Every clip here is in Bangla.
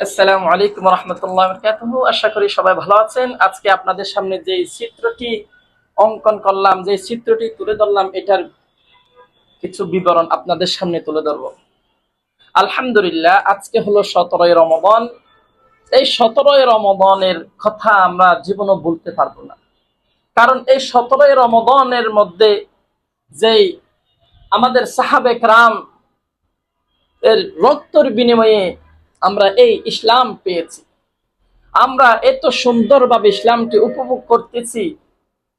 আসসালামু আলাইকুম ওয়া রাহমাতুল্লাহি ওয়া বারাকাতুহু। আশা করি সবাই ভালো আছেন। আজকে আপনাদের সামনে যে চিত্রটি অঙ্কন করলাম, যে চিত্রটি তুলে ধরলাম, এটার কিছু বিবরণ আপনাদের সামনে তুলে ধরব। আলহামদুলিল্লাহ, আজকে হলো 17ই রমাদান। এই 17ই রমাদানের কথা আমরা জীবনও ভুলতে পারবো না। কারণ এই 17ই রমাদানের মধ্যে যেই আমাদের সাহাবে কেরাম এর রক্তের বিনিময়ে আমরা এই ইসলাম পেয়েছি, আমরা এত সুন্দরভাবে ইসলামকে উপভোগ করতেছি,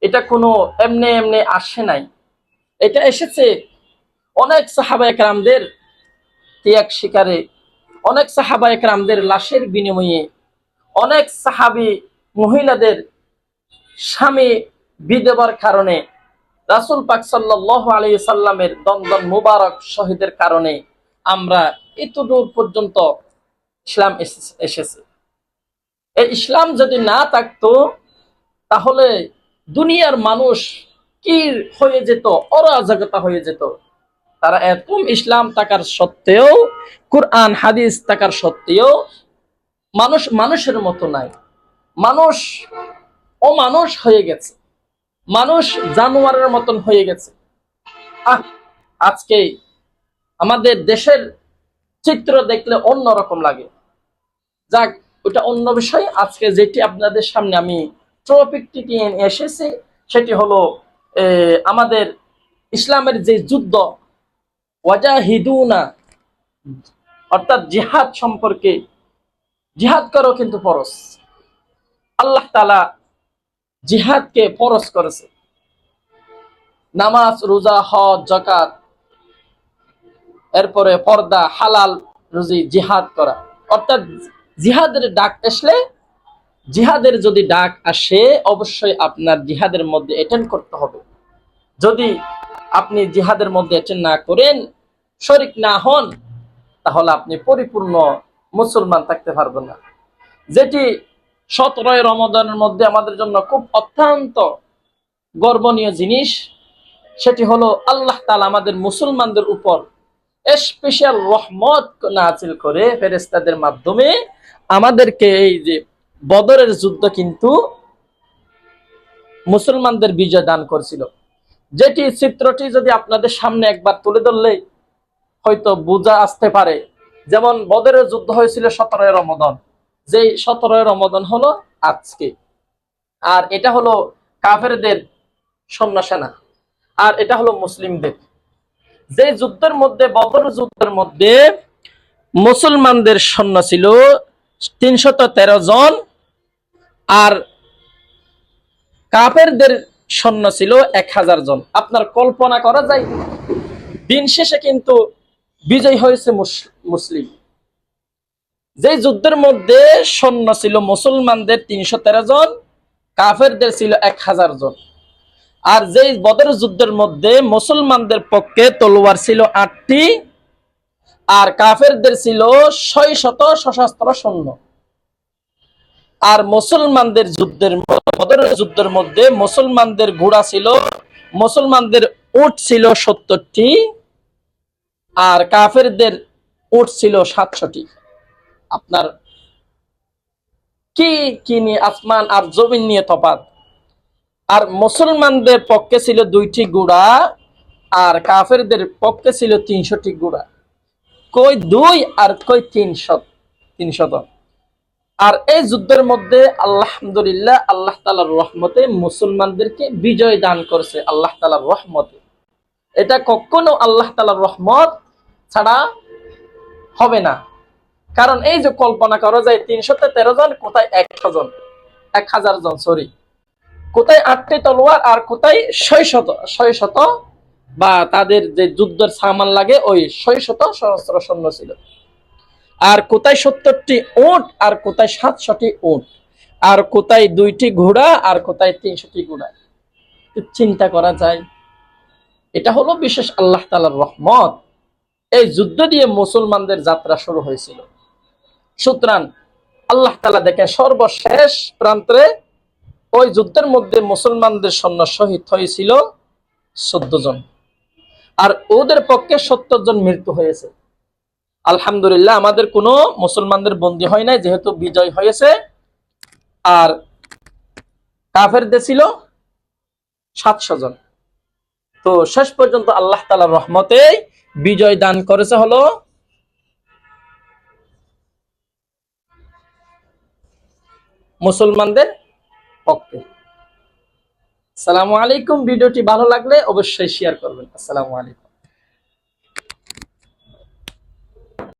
এটা কোনো এমনি এমনি আসে নাই। এটা এসেছে অনেক সাহাবা একরামদের ত্যাগ স্বীকারে, অনেক সাহাবা একরামদের লাশের বিনিময়ে, অনেক সাহাবী মহিলাদের স্বামী বিধবার কারণে, রাসূল পাক সাল্লাল্লাহু আলাইহি সাল্লামের দন্দন মুবারক শহীদের কারণে আমরা এতদূর পর্যন্ত ইসলাম এসেছে। এই ইসলাম যদি না থাকতো, তাহলে দুনিয়ার মানুষ কি হয়ে যেত, অরাজকতা হয়ে যেত। তারা এত ইসলাম থাকার সত্ত্বেও, কুরআন হাদিস থাকার সত্ত্বেও মানুষ মানুষের মতো নাই। মানুষ অমানুষ হয়ে গেছে, মানুষ জানোয়ারের মতন হয়ে গেছে। আজকে আমাদের দেশের চিত্র দেখলে অন্যরকম লাগে। যাক, ওটা অন্য বিষয়। আজকে যেটি আপনাদের সামনে আমি টপিকটি নিয়ে এসেছি, সেটি হলো আমাদের ইসলামের যে যুদ্ধ, ওয়াজাহিদুনা, অর্থাৎ জিহাদ সম্পর্কে। জিহাদ করো কিন্তু ফরজ। আল্লাহ তাআলা জিহাদকে ফরজ করেছে। নামাজ, রোজা, হজ, যাকাত, এরপরে পর্দা, হালাল রুজি, জিহাদ করা। অর্থাৎ জিহাদের ডাক আসলে, জিহাদের যদি ডাক আসে, অবশ্যই আপনার জিহাদের মধ্যে অ্যাটেন্ড করতে হবে। যদি আপনি জিহাদের মধ্যে অ্যাটেন্ড না করেন, শরীক না হন, তাহলে আপনি পরিপূর্ণ মুসলমান থাকতে পারবেন না। যেটি 17ই রমাদানের মধ্যে আমাদের জন্য খুব অত্যন্ত গর্বনীয় জিনিস, সেটি হলো আল্লাহ তাআলা আমাদের মুসলমানদের উপর স্পেশাল রহমত নাযিল করে ফেরেশতাদের মাধ্যমে আমাদেরকে এই যে বদরের যুদ্ধ কিন্তু মুসলমানদের বিজয় দান করেছিল। যেটি চিত্রটি যদি আপনাদের সামনে একবার তুলে ধরলে হয়তো বোঝা আসতে পারে। যেমন বদরের যুদ্ধ হয়েছিল 17ই রমাদান, যেই 17ই রমাদান হলো আজকে। আর এটা হলো কাফেরদের সৈন্য সেনা, আর এটা হলো মুসলিমদের। যে যুদ্ধের মধ্যে, বদর যুদ্ধের মধ্যে মুসলমানদের সৈন্য ছিল 313 জন, আর কাফেরদের সৈন্য ছিল 1000 জন। আপনার কল্পনা করা যায়? দিন শেষে কিন্তু বিজয় হয়েছে মুসলিম। যে যুদ্ধের মধ্যে সৈন্য ছিল মুসলমানদের 313 জন, কাফেরদের ছিল 1000 জন। আর যেই বদর যুদ্ধের মধ্যে মুসলমানদের পক্ষে তলোয়ার ছিল 8টি, আর কাফেরদের ছিল 600 সশস্ত্র সৈন্য। আর মুসলমানদের বদরের যুদ্ধের মধ্যে মুসলমানদের ঘোড়া ছিল, মুসলমানদের উট ছিল 70টি, আর কাফেরদের উট ছিল 700টি। আপনার কি কি নিয়ে আসমান আর জমিন নিয়ে তফাৎ। আর মুসলমানদের পক্ষে ছিল 2টি ঘোড়া, আর কাফেরদের পক্ষে ছিল 300টি ঘোড়া। কই 2 আর কই 300। আর এই যুদ্ধের মধ্যে আলহামদুলিল্লাহ, আল্লাহ তাআলার রহমতে মুসলমানদেরকে বিজয় দান করেছে। আল্লাহ তাআলার রহমতে, এটা কখনো আল্লাহ তাআলার রহমত ছাড়া হবে না। কারণ এই যে কল্পনা করা যায়, 313 জন, কোথায় 100 জন, 1000 জন, সরি, কোথায় 8টি তলোয়ার, আর কোথায় 600 বা তাদের যে যুদ্ধের সামান লাগে ওই 600 সহস্র সৈন্য ছিল। আর কোথায় 70টি উট, আর কোথায় 700টি উট, আর কোথায় 2টি ঘোড়া, আর কোথায় 300টি ঘোড়া। চিন্তা করা যায়? এটা হলো বিশেষ আল্লাহ তাআলার রহমত। এই যুদ্ধ দিয়ে মুসলমানদের যাত্রা শুরু হয়েছিল। সুতরাং আল্লাহ তাআলা দেখেন, সর্বশেষ প্রান্তে ওই যুদ্ধের মধ্যে মুসলমানদের সৈন্য শহীদ হয়েছিল 14 জন, আর ওদের পক্ষে 70 জন মৃত্যু হয়েছে। আলহামদুলিল্লাহ আমাদের কোনো মুসলমানদের বন্দী হয় নাই, যেহেতু বিজয় হয়েছে। আর কাফেরদের ছিল 700 জন। তো শেষ পর্যন্ত আল্লাহ তাআলার রহমতে বিজয় দান করেছে হলো মুসলমানদের পক্ষে। আসসালামু আলাইকুম। ভিডিওটি ভালো লাগলে অবশ্যই শেয়ার করবেন। আসসালামু আলাইকুম।